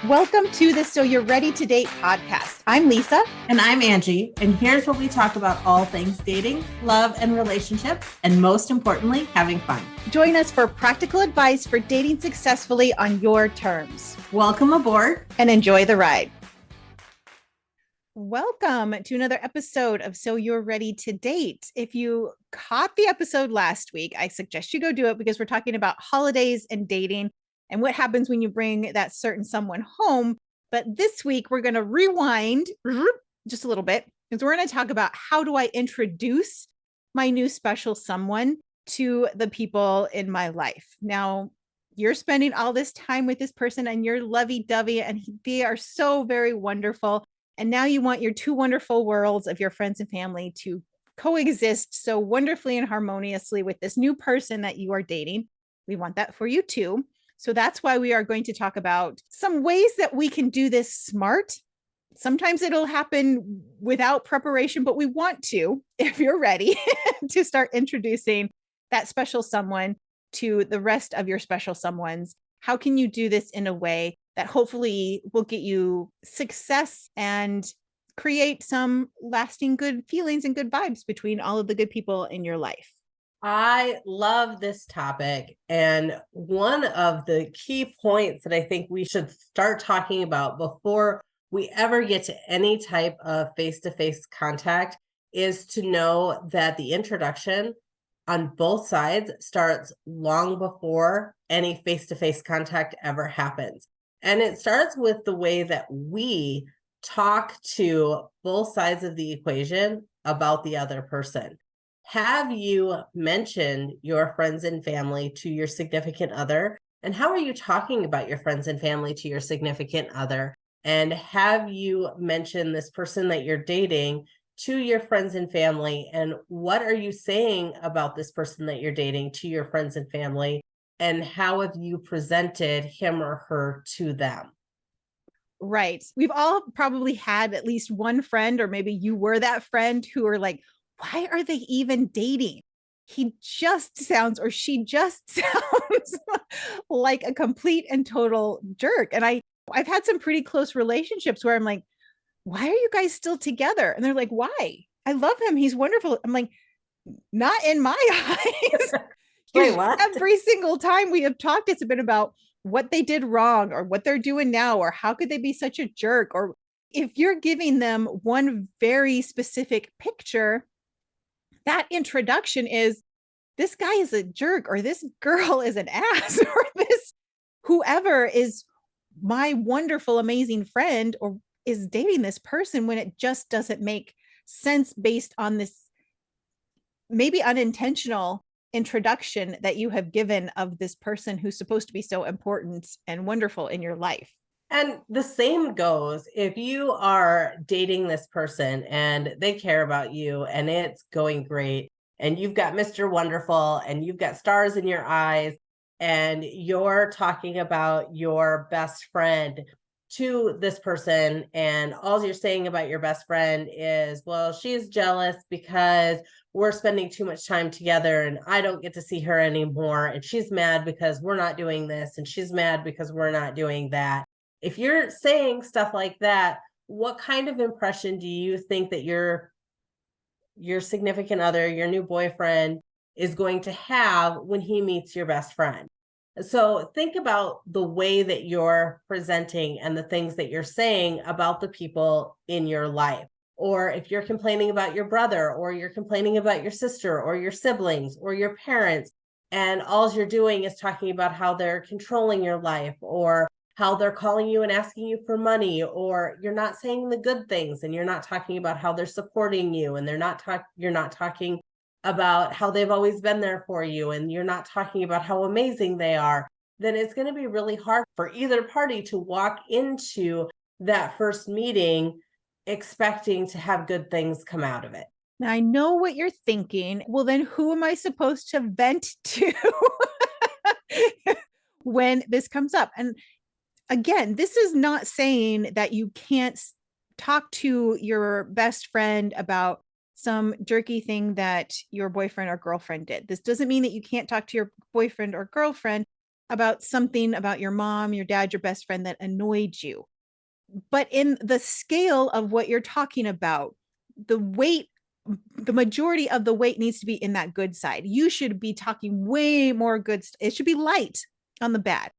Welcome to the So You're Ready to Date podcast. I'm Lisa. And I'm Angie. And here's where we talk about all things dating, love, and relationships, and most importantly, having fun. Join us for practical advice for dating successfully on your terms. Welcome aboard and enjoy the ride. Welcome to another episode of So You're Ready to Date. If you caught the episode last week, I suggest you go do it because we're talking about holidays and dating and what happens when you bring that certain someone home. But this week, we're going to rewind just a little bit because we're going to talk about how do I introduce my new special someone to the people in my life. Now, you're spending all this time with this person and you're lovey-dovey and they are so very wonderful. And now you want your two wonderful worlds of your friends and family to coexist so wonderfully and harmoniously with this new person that you are dating. We want that for you too. So that's why we are going to talk about some ways that we can do this smart. Sometimes it'll happen without preparation, but we want to, if you're ready, to start introducing that special someone to the rest of your special someones. How can you do this in a way that hopefully will get you success and create some lasting good feelings and good vibes between all of the good people in your life? I love this topic. And one of the key points that I think we should start talking about before we ever get to any type of face-to-face contact is to know that the introduction on both sides starts long before any face-to-face contact ever happens. And it starts with the way that we talk to both sides of the equation about the other person. Have you mentioned your friends and family to your significant other? And how are you talking about your friends and family to your significant other? And have you mentioned this person that you're dating to your friends and family? And what are you saying about this person that you're dating to your friends and family? And how have you presented him or her to them? Right. We've all probably had at least one friend, or maybe you were that friend who are like, why are they even dating? He just sounds, or she just sounds like a complete and total jerk. And I've had some pretty close relationships where I'm like, why are you guys still together? And they're like, why? I love him. He's wonderful. I'm like, not in my eyes. Wait, what? Every single time we have talked, it's been about what they did wrong or what they're doing now, or how could they be such a jerk? Or if you're giving them one very specific picture, that introduction is this guy is a jerk, or this girl is an ass, or this whoever is my wonderful, amazing friend, or is dating this person, when it just doesn't make sense based on this maybe unintentional introduction that you have given of this person who's supposed to be so important and wonderful in your life. And the same goes if you are dating this person and they care about you and it's going great and you've got Mr. Wonderful and you've got stars in your eyes and you're talking about your best friend to this person, and all you're saying about your best friend is, well, she's jealous because we're spending too much time together and I don't get to see her anymore, and she's mad because we're not doing this, and she's mad because we're not doing that. If you're saying stuff like that, what kind of impression do you think that your significant other, your new boyfriend, is going to have when he meets your best friend? So think about the way that you're presenting and the things that you're saying about the people in your life. Or if you're complaining about your brother, or you're complaining about your sister, or your siblings, or your parents, and all you're doing is talking about how they're controlling your life, or how they're calling you and asking you for money, or you're not saying the good things and you're not talking about how they're supporting you, and you're not talking about how they've always been there for you, and you're not talking about how amazing they are, then it's going to be really hard for either party to walk into that first meeting expecting to have good things come out of it. Now, I know what you're thinking. Well, then who am I supposed to vent to when this comes up? And again, this is not saying that you can't talk to your best friend about some jerky thing that your boyfriend or girlfriend did. This doesn't mean that you can't talk to your boyfriend or girlfriend about something about your mom, your dad, your best friend that annoyed you. But in the scale of what you're talking about, the weight, the majority of the weight needs to be in that good side. You should be talking way more good. It should be light on the bad.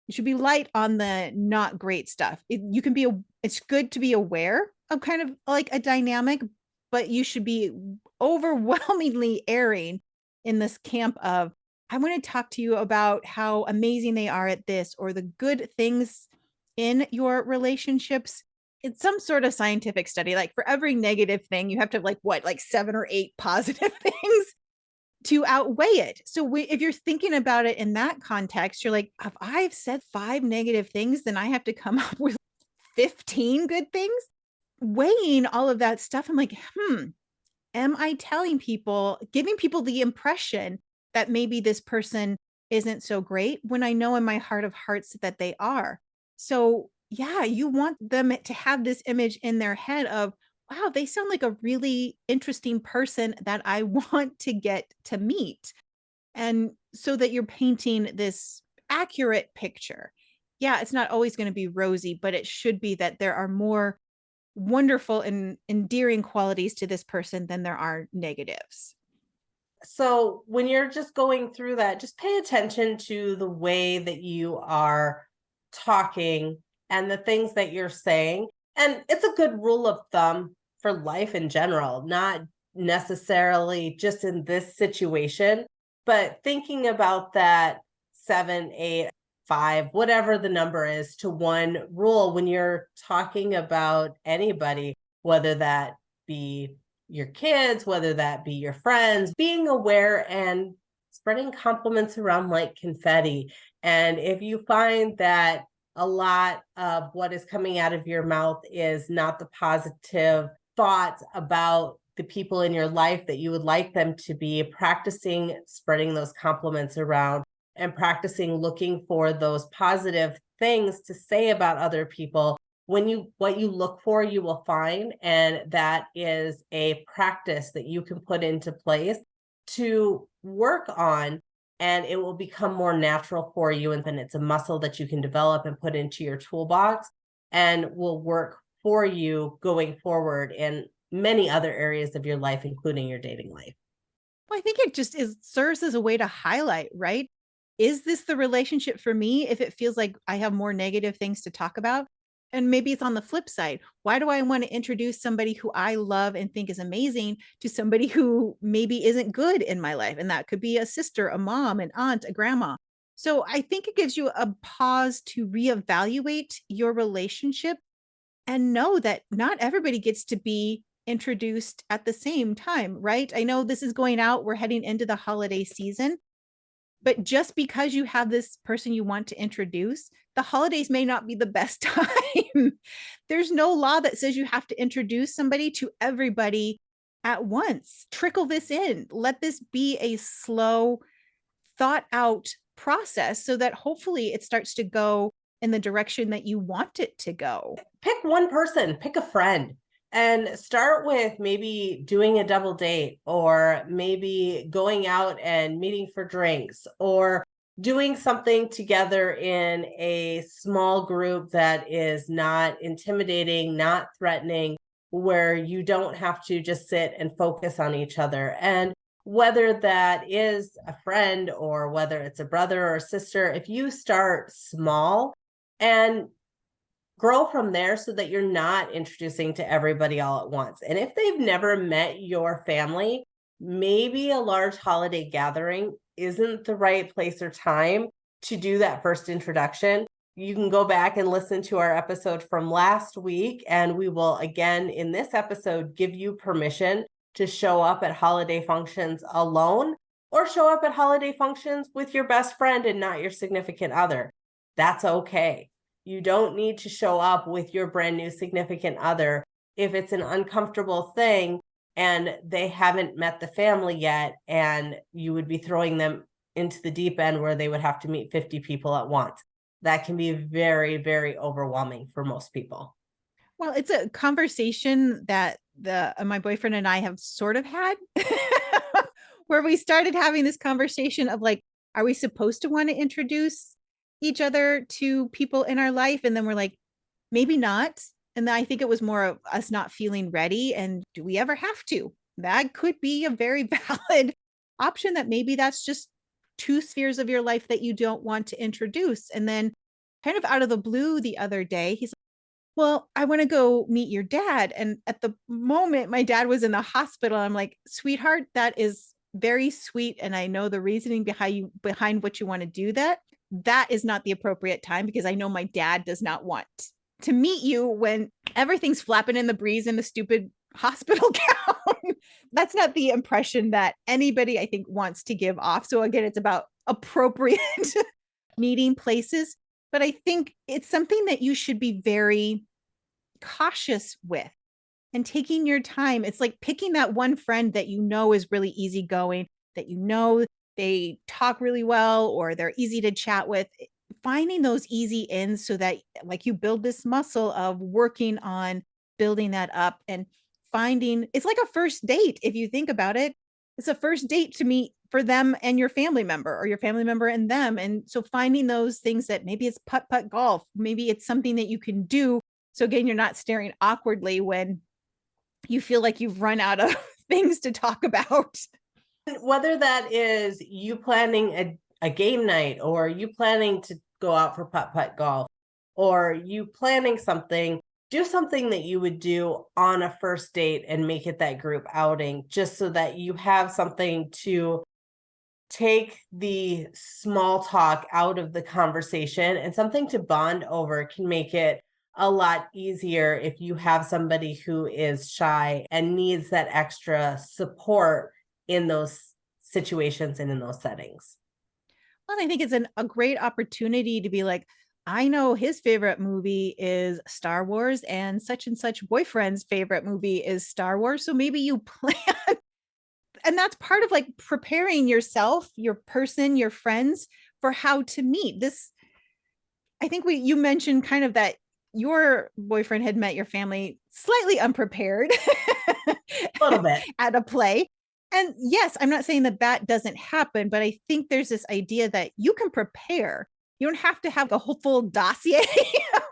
It should be light on the not great stuff. You can be, it's good to be aware of kind of like a dynamic, but you should be overwhelmingly erring in this camp of, I want to talk to you about how amazing they are at this or the good things in your relationships. It's some sort of scientific study. Like for every negative thing, you have to have like what, like 7 or 8 positive things to outweigh it. So if you're thinking about it in that context, you're like, if I've said 5 negative things, then I have to come up with 15 good things. Weighing all of that stuff, I'm like, am I telling people, giving people the impression that maybe this person isn't so great when I know in my heart of hearts that they are? So, yeah, you want them to have this image in their head of, wow, they sound like a really interesting person that I want to get to meet. And so that you're painting this accurate picture. Yeah, it's not always going to be rosy, but it should be that there are more wonderful and endearing qualities to this person than there are negatives. So when you're just going through that, just pay attention to the way that you are talking and the things that you're saying. And it's a good rule of thumb for life in general, not necessarily just in this situation, but thinking about that 7, 8, 5, whatever the number is to one rule when you're talking about anybody, whether that be your kids, whether that be your friends, being aware and spreading compliments around like confetti. And if you find that a lot of what is coming out of your mouth is not the positive thoughts about the people in your life that you would like them to be, practicing spreading those compliments around and practicing looking for those positive things to say about other people. What you look for, you will find. And that is a practice that you can put into place to work on, and it will become more natural for you. And then it's a muscle that you can develop and put into your toolbox and will work for you going forward in many other areas of your life, including your dating life. Well, I think it just serves as a way to highlight, right? Is this the relationship for me if it feels like I have more negative things to talk about? And maybe it's on the flip side. Why do I want to introduce somebody who I love and think is amazing to somebody who maybe isn't good in my life? And that could be a sister, a mom, an aunt, a grandma. So I think it gives you a pause to reevaluate your relationship and know that not everybody gets to be introduced at the same time, right? I know this is going out, we're heading into the holiday season, but just because you have this person you want to introduce, the holidays may not be the best time. There's no law that says you have to introduce somebody to everybody at once. Trickle this in. Let this be a slow, thought out process so that hopefully it starts to go in the direction that you want it to go. Pick one person, pick a friend, and start with maybe doing a double date, or maybe going out and meeting for drinks, or doing something together in a small group that is not intimidating, not threatening, where you don't have to just sit and focus on each other. And whether that is a friend or whether it's a brother or a sister, if you start small and grow from there so that you're not introducing to everybody all at once. And if they've never met your family, maybe a large holiday gathering isn't the right place or time to do that first introduction. You can go back and listen to our episode from last week, and we will again in this episode give you permission to show up at holiday functions alone or show up at holiday functions with your best friend and not your significant other. That's okay. You don't need to show up with your brand new significant other if it's an uncomfortable thing and they haven't met the family yet, and you would be throwing them into the deep end where they would have to meet 50 people at once. That can be very, very overwhelming for most people. Well, it's a conversation that the my boyfriend and I have sort of had where we started having this conversation of like, are we supposed to want to introduce each other to people in our life? And then we're like, maybe not. And then I think it was more of us not feeling ready. And do we ever have to? That could be a very valid option, that maybe that's just two spheres of your life that you don't want to introduce. And then, kind of out of the blue the other day, he's like, well, I want to go meet your dad. And at the moment, my dad was in the hospital. I'm like, sweetheart, that is very sweet. And I know the reasoning behind what you want to do that. That is not the appropriate time, because I know my dad does not want to meet you when everything's flapping in the breeze in the stupid hospital gown. That's not the impression that anybody, I think, wants to give off. So again, it's about appropriate meeting places. But I think it's something that you should be very cautious with and taking your time. It's like picking that one friend that you know is really easygoing, that you know they talk really well or they're easy to chat with. Finding those easy ins so that, like, you build this muscle of working on building that up, and finding it's like a first date. If you think about it, it's a first date to meet for them and your family member, or your family member and them. And so finding those things, that maybe it's putt golf, maybe it's something that you can do. So again, you're not staring awkwardly when you feel like you've run out of things to talk about. Whether that is you planning a game night, or you planning to go out for putt golf, or you planning something, do something that you would do on a first date and make it that group outing, just so that you have something to take the small talk out of the conversation, and something to bond over can make it a lot easier if you have somebody who is shy and needs that extra support in those situations and in those settings. Well, I think it's a great opportunity to be like, I know his favorite movie is Star Wars, and such boyfriend's favorite movie is Star Wars. So maybe you plan, and that's part of like preparing yourself, your person, your friends for how to meet. This, I think you mentioned kind of that your boyfriend had met your family slightly unprepared A little bit. at a play. And yes, I'm not saying that that doesn't happen, but I think there's this idea that you can prepare. You don't have to have a whole full dossier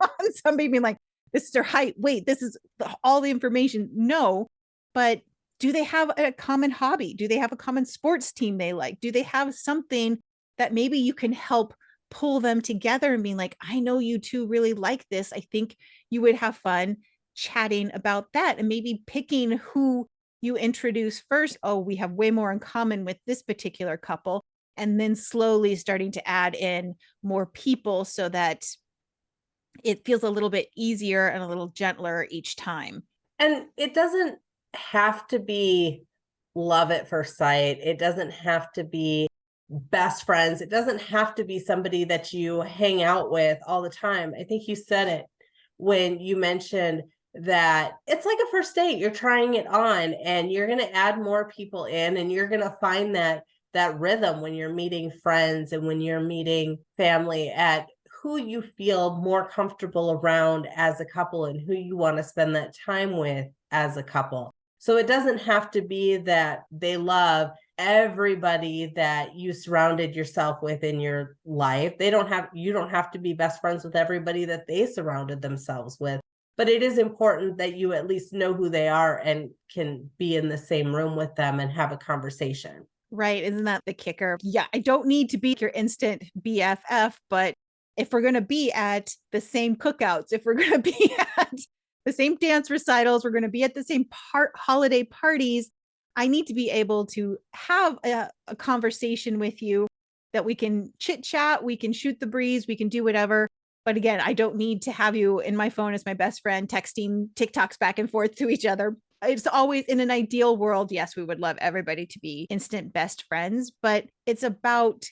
on somebody being like, this is their height. Wait, this is all the information. No, but do they have a common hobby? Do they have a common sports team they like? Do they have something that maybe you can help pull them together and being like, I know you two really like this. I think you would have fun chatting about that, and maybe picking who you introduce first. Oh, we have way more in common with this particular couple. And then slowly starting to add in more people so that it feels a little bit easier and a little gentler each time. And it doesn't have to be love at first sight. It doesn't have to be best friends. It doesn't have to be somebody that you hang out with all the time. I think you said it when you mentioned that it's like a first date. You're trying it on, and you're going to add more people in, and you're going to find that rhythm when you're meeting friends and when you're meeting family, at who you feel more comfortable around as a couple and who you want to spend that time with as a couple. So it doesn't have to be that they love everybody that you surrounded yourself with in your life. You don't have to be best friends with everybody that they surrounded themselves with. But it is important that you at least know who they are and can be in the same room with them and have a conversation. Right. Isn't that the kicker? Yeah. I don't need to be your instant BFF, but if we're going to be at the same cookouts, if we're going to be at the same dance recitals, we're going to be at the same holiday parties, I need to be able to have a conversation with you that we can chit chat, we can shoot the breeze, we can do whatever. But again, I don't need to have you in my phone as my best friend, texting TikToks back and forth to each other. It's always, in an ideal world, yes, we would love everybody to be instant best friends, but it's about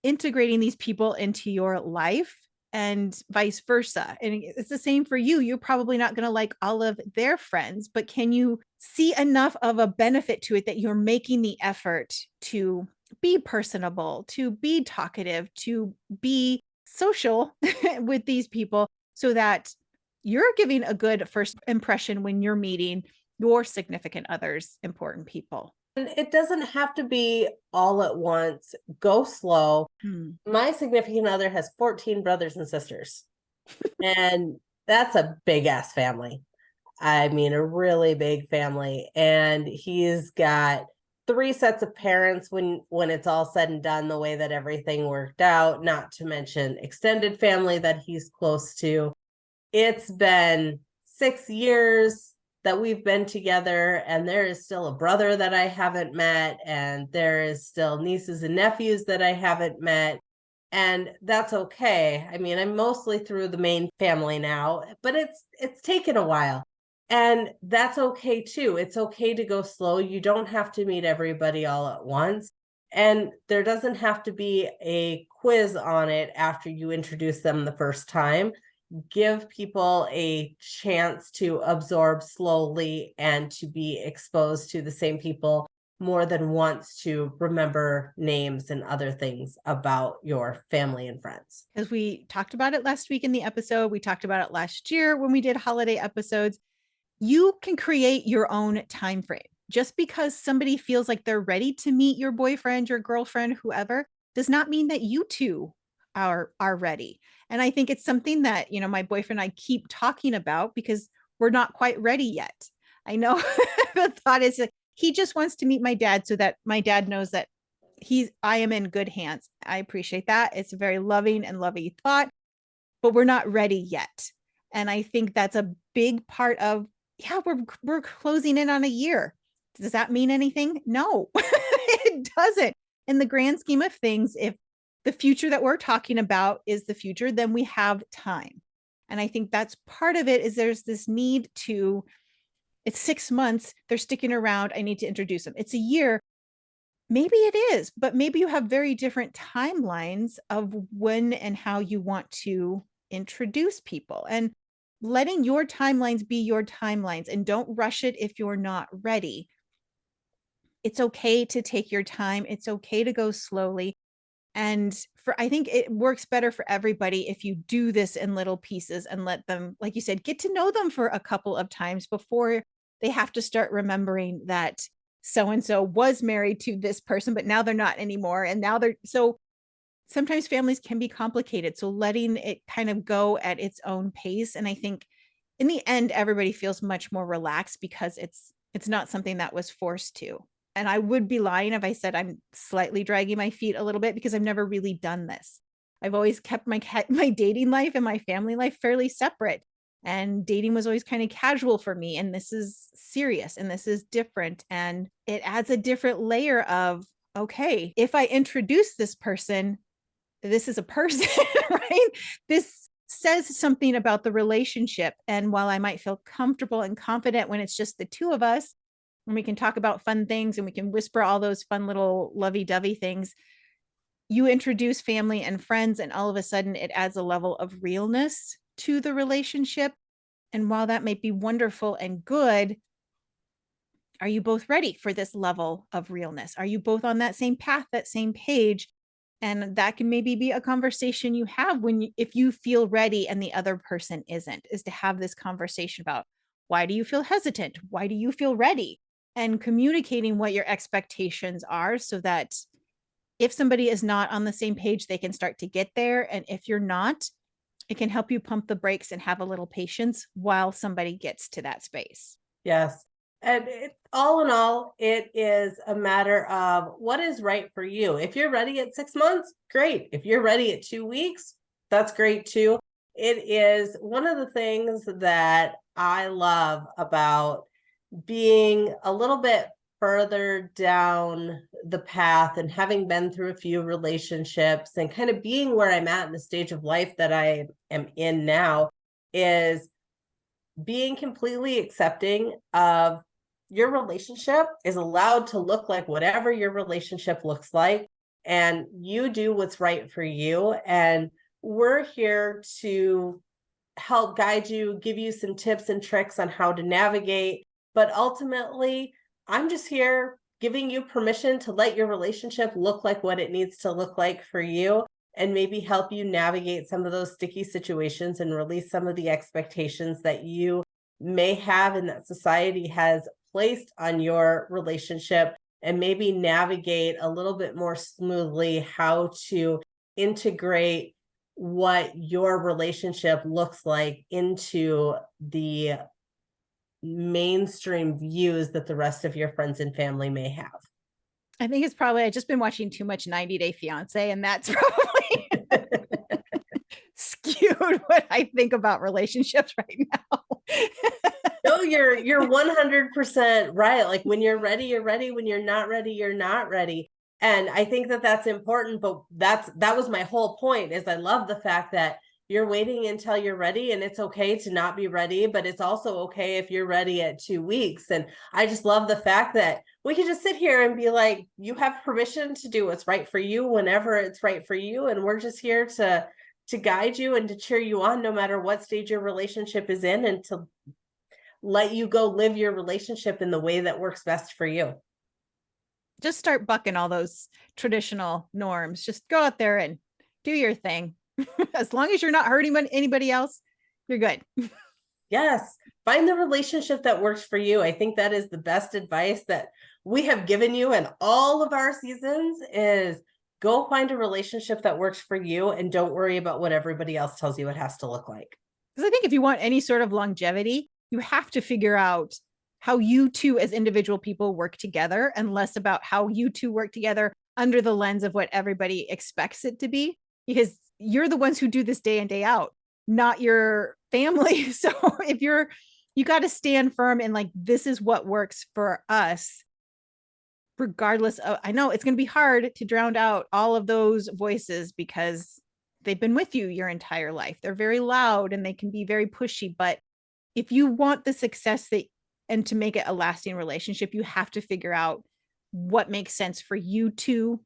integrating these people into your life and vice versa. And it's the same for you. You're probably not going to like all of their friends, but can you see enough of a benefit to it that you're making the effort to be personable, to be talkative, to be social with these people, so that you're giving a good first impression when you're meeting your significant others, important people? And it doesn't have to be all at once. Go slow. Hmm. My significant other has 14 brothers and sisters, and that's a big ass family. I mean, a really big family. And he's got three sets of parents when it's all said and done, the way that everything worked out, not to mention extended family that he's close to. It's been 6 years that we've been together, and there is still a brother that I haven't met, and there is still nieces and nephews that I haven't met. And that's okay. I mean, I'm mostly through the main family now, but it's taken a while. And that's okay too. It's okay to go slow. You don't have to meet everybody all at once. And there doesn't have to be a quiz on it after you introduce them the first time. Give people a chance to absorb slowly and to be exposed to the same people more than once to remember names and other things about your family and friends. As we talked about it last week in the episode, we talked about it last year when we did holiday episodes. You can create your own time frame. Just because somebody feels like they're ready to meet your boyfriend, your girlfriend, whoever, does not mean that you two are ready. And I think it's something that, my boyfriend and I keep talking about because we're not quite ready yet. I know the thought is that he just wants to meet my dad so that my dad knows that I am in good hands. I appreciate that. It's a very loving and loving thought, but we're not ready yet. And I think that's a big part of, yeah, we're closing in on a year. Does that mean anything? No, it doesn't. In the grand scheme of things, if the future that we're talking about is the future, then we have time. And I think that's part of it. Is there's this need to, it's 6 months, they're sticking around, I need to introduce them. It's a year, maybe it is, but maybe you have very different timelines of when and how you want to introduce people, and letting your timelines be your timelines, and don't rush it if you're not ready. It's okay to take your time. It's okay to go slowly. And I think it works better for everybody if you do this in little pieces and let them, like you said, get to know them for a couple of times before they have to start remembering that so and so was married to this person, but now they're not anymore. And now they're so sometimes families can be complicated. So letting it kind of go at its own pace. And I think in the end, everybody feels much more relaxed because it's not something that was forced to. And I would be lying if I said I'm slightly dragging my feet a little bit because I've never really done this. I've always kept my dating life and my family life fairly separate. And dating was always kind of casual for me. And this is serious and this is different. And it adds a different layer of, okay, if I introduce this person, this is a person, right? This says something about the relationship. And while I might feel comfortable and confident when it's just the two of us, and we can talk about fun things and we can whisper all those fun little lovey-dovey things, you introduce family and friends, and all of a sudden it adds a level of realness to the relationship. And while that might be wonderful and good, are you both ready for this level of realness? Are you both on that same path, that same page? And that can maybe be a conversation you have if you feel ready and the other person isn't, is to have this conversation about, why do you feel hesitant? Why do you feel ready? And communicating what your expectations are so that if somebody is not on the same page, they can start to get there. And if you're not, it can help you pump the brakes and have a little patience while somebody gets to that space. Yes. And all in all, it is a matter of what is right for you. If you're ready at 6 months, great. If you're ready at 2 weeks, that's great too. It is one of the things that I love about being a little bit further down the path and having been through a few relationships and kind of being where I'm at in the stage of life that I am in now, is being completely accepting of your relationship is allowed to look like whatever your relationship looks like, and you do what's right for you. And we're here to help guide you, give you some tips and tricks on how to navigate. But ultimately, I'm just here giving you permission to let your relationship look like what it needs to look like for you, and maybe help you navigate some of those sticky situations and release some of the expectations that you may have and that society has placed on your relationship and maybe navigate a little bit more smoothly how to integrate what your relationship looks like into the mainstream views that the rest of your friends and family may have. I think it's probably I've just been watching too much 90 Day Fiance, and that's probably skewed what I think about relationships right now. No, you're 100% right. Like when you're ready, you're ready. When you're not ready, you're not ready. And I think that that's important, but that was my whole point is I love the fact that you're waiting until you're ready, and it's okay to not be ready, but it's also okay if you're ready at 2 weeks. And I just love the fact that we can just sit here and be like, you have permission to do what's right for you whenever it's right for you. And we're just here to guide you and to cheer you on no matter what stage your relationship is in, and to let you go live your relationship in the way that works best for you. Just start bucking all those traditional norms. Just go out there and do your thing. As long as you're not hurting anybody else, you're good. Yes. Find the relationship that works for you. I think that is the best advice that we have given you in all of our seasons is go find a relationship that works for you and don't worry about what everybody else tells you it has to look like. Because I think if you want any sort of longevity, you have to figure out how you two as individual people work together and less about how you two work together under the lens of what everybody expects it to be, because you're the ones who do this day in, day out, not your family. So if you got to stand firm in like, this is what works for us, regardless of, I know it's going to be hard to drown out all of those voices because they've been with you your entire life. They're very loud and they can be very pushy, but if you want the success that and to make it a lasting relationship, you have to figure out what makes sense for you two.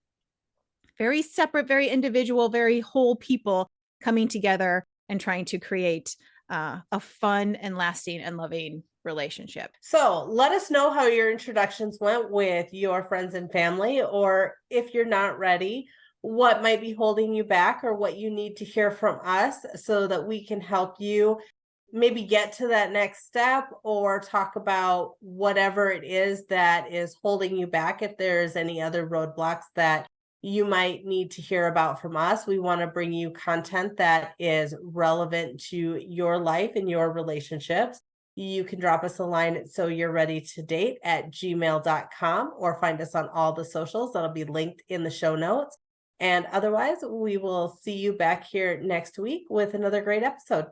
Very separate, very individual, very whole people coming together and trying to create a fun and lasting and loving relationship. So let us know how your introductions went with your friends and family, or if you're not ready, what might be holding you back or what you need to hear from us so that we can help you maybe get to that next step or talk about whatever it is that is holding you back. If there's any other roadblocks that you might need to hear about from us, we want to bring you content that is relevant to your life and your relationships. You can drop us a line at soyou'readytodate@gmail.com or find us on all the socials that'll be linked in the show notes. And otherwise, we will see you back here next week with another great episode.